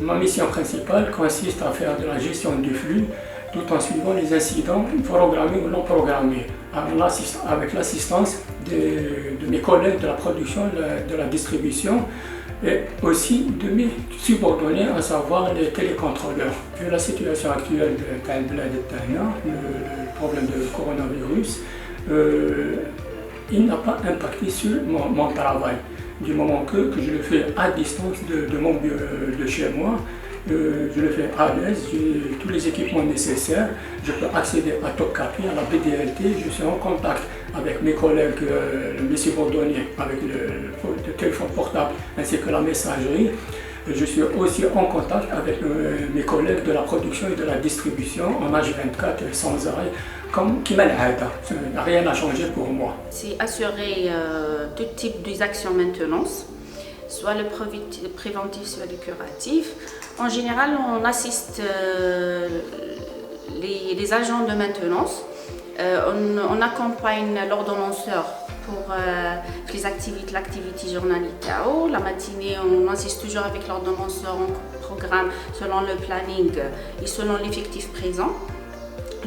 Ma mission principale consiste à faire de la gestion du flux tout en suivant les incidents programmés ou non programmés, avec l'assistance de mes collègues de la production, de la distribution et aussi de mes subordonnés, à savoir les télécontrôleurs. Vu la situation actuelle le problème de coronavirus, il n'a pas impacté sur mon travail, du moment que je le fais à distance de mon bureau, de chez moi. Je le fais à l'aise, j'ai tous les équipements nécessaires, je peux accéder à Topkapi, à la BDLT, je suis en contact avec mes collègues, mes subordonnés, avec le téléphone portable ainsi que la messagerie. Je suis aussi en contact avec mes collègues de la production et de la distribution en H24 sans arrêt, comme Kimalhada. Rien n'a changé pour moi. C'est assurer tout type d'actions maintenance, soit le préventif, soit le curatif. En général, on assiste les agents de maintenance. On accompagne l'ordonnanceur pour l'activité journalière. La matinée, on assiste toujours avec l'ordonnanceur en programme selon le planning et selon l'effectif présent.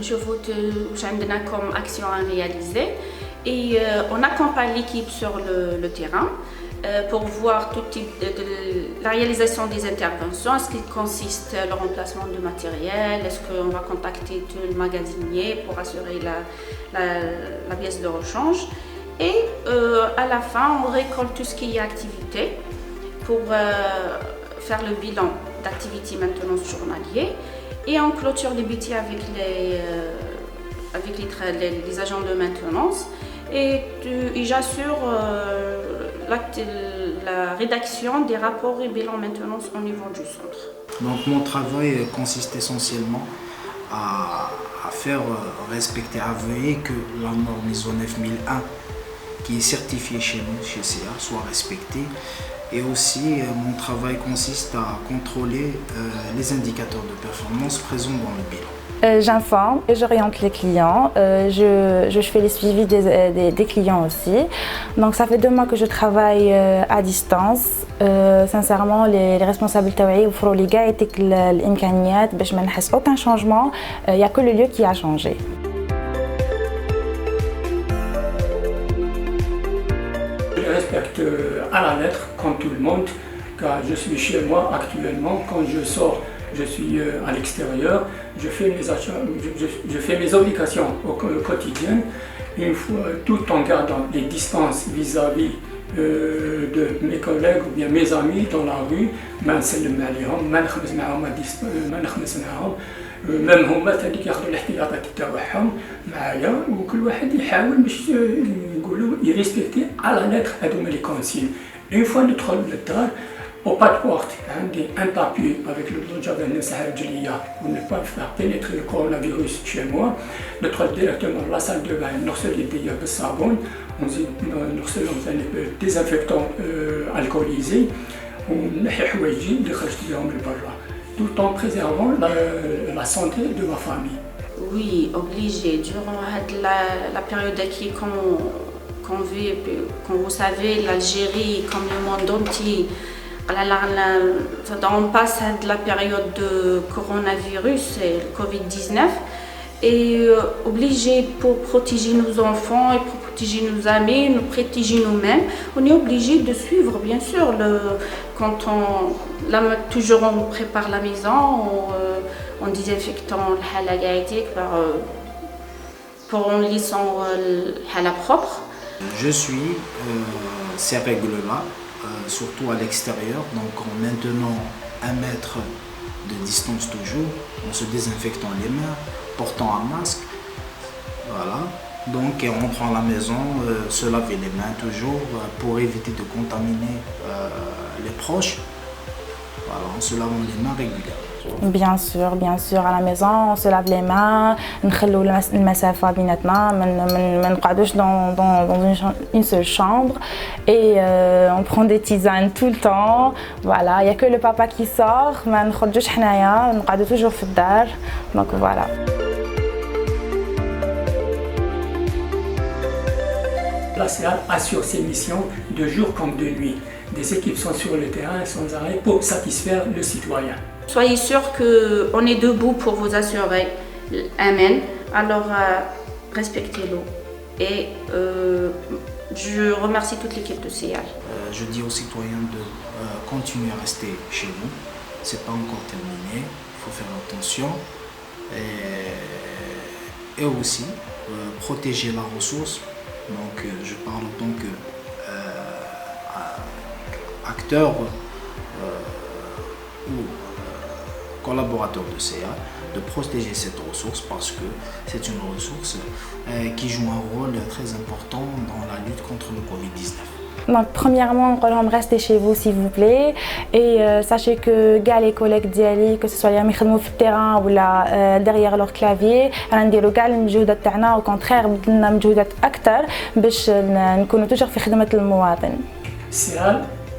Je vote comme action à réaliser et on accompagne l'équipe sur le terrain pour voir tout type de la réalisation des interventions. Est-ce qu'il consiste le remplacement de matériel? Est-ce qu'on va contacter tout le magasinier pour assurer la pièce de rechange? Et à la fin, on récolte tout ce qui est activité pour faire le bilan d'activité maintenance journalier. Et on clôture les BT avec les agents de maintenance. Et j'assure la rédaction des rapports et bilans maintenance au niveau du centre. Donc mon travail consiste essentiellement à faire respecter, à veiller que la norme ISO 9001 qui est certifiée chez nous, chez CA, soit respectée. Et aussi, mon travail consiste à contrôler les indicateurs de performance présents dans le bilan. J'informe et j'oriente les clients. Je fais les suivis des clients aussi. Donc ça fait 2 mois que je travaille à distance. Sincèrement, les responsables تاوعي وفروا لي كاع الامكانيات باش ما نحس aucun changement. Il n'y a que le lieu qui a changé. Je respecte à la lettre, comme tout le monde, car je suis chez moi actuellement. Quand je sors, je suis à l'extérieur, je fais mes obligations quotidiennes, une fois, tout en gardant les distances vis-à-vis de mes collègues ou bien mes amis dans la rue. ما نسلم عليهم، ما نخبز معهم، ما نخمس معهم، même هما ثاني كياخذوا الاحتياطات تاعهم معايا، وكل واحد يحاول باش نقولوا يريسبكتي على lettre هذوما لي كونسيل. Une fois ندخل للدار au pas de porte, عندي un papier avec le javel نمسح رجليا pour ne pas faire pénétrer le coronavirus chez moi. ندخل directement dans la salle de bain نغسل يديا بالصابون، نغسلهم ثاني بالديزانفيكتون alcoolisé ونحي حوايجي اللي خرجت بهم لبرا، tout en préservant la santé de ma famille. Oui, obligé. Durant la période qui qu'on vit, comme vous savez, l'Algérie, comme le monde entier, on passe de la période de coronavirus et le Covid-19 et obligé pour protéger nos enfants et pour protéger nos amis, nous protéger nous-mêmes, on est obligé de suivre bien sûr toujours on prépare la maison en désinfectant le halagaïtique pour en laissant le hala propre. Je suis ces règles-là, surtout à l'extérieur, donc en maintenant 1 mètre de distance toujours, en se désinfectant les mains, portant un masque, voilà. Donc en rentrant à la maison, se laver les mains toujours pour éviter de contaminer les proches, voilà, en se lavant les mains régulièrement. Bien sûr, à la maison, on se lave les mains, نخلو المسافة بيناتنا، ما نقعدوش dans une seule chambre et on prend des tisanes tout le temps. Voilà, il y a que le papa qui sort, ما نخرجوش حنايا، نقعدو toujours في الدار. Donc voilà. La CA assure ses missions de jour comme de nuit. Des équipes sont sur le terrain sans arrêt pour satisfaire le citoyen. Soyez sûrs qu'on est debout pour vous assurer. Amen. Alors, respectez-le. Et je remercie toute l'équipe de CIAL. Je dis aux citoyens de continuer à rester chez vous. C'est pas encore terminé. Il faut faire attention. Et aussi, protéger la ressource. Donc, je parle en tant qu'acteur ou collaborateur de CA, de protéger cette ressource parce que c'est une ressource qui joue un rôle très important dans la lutte contre le Covid-19. Donc, premièrement, restez chez vous s'il vous plaît et sachez que les collègues d'Ali, que ce soit sur le terrain ou derrière leur clavier, نديروا كاع المجهودات تاعنا au contraire بدلنا مجهودات أكثر باش نكونوا toujours في خدمة المواطن. CIAL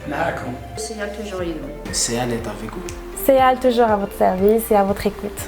معاكم. CIAL toujours avec vous. CIAL est avec vous. CIAL toujours à votre service et à votre écoute.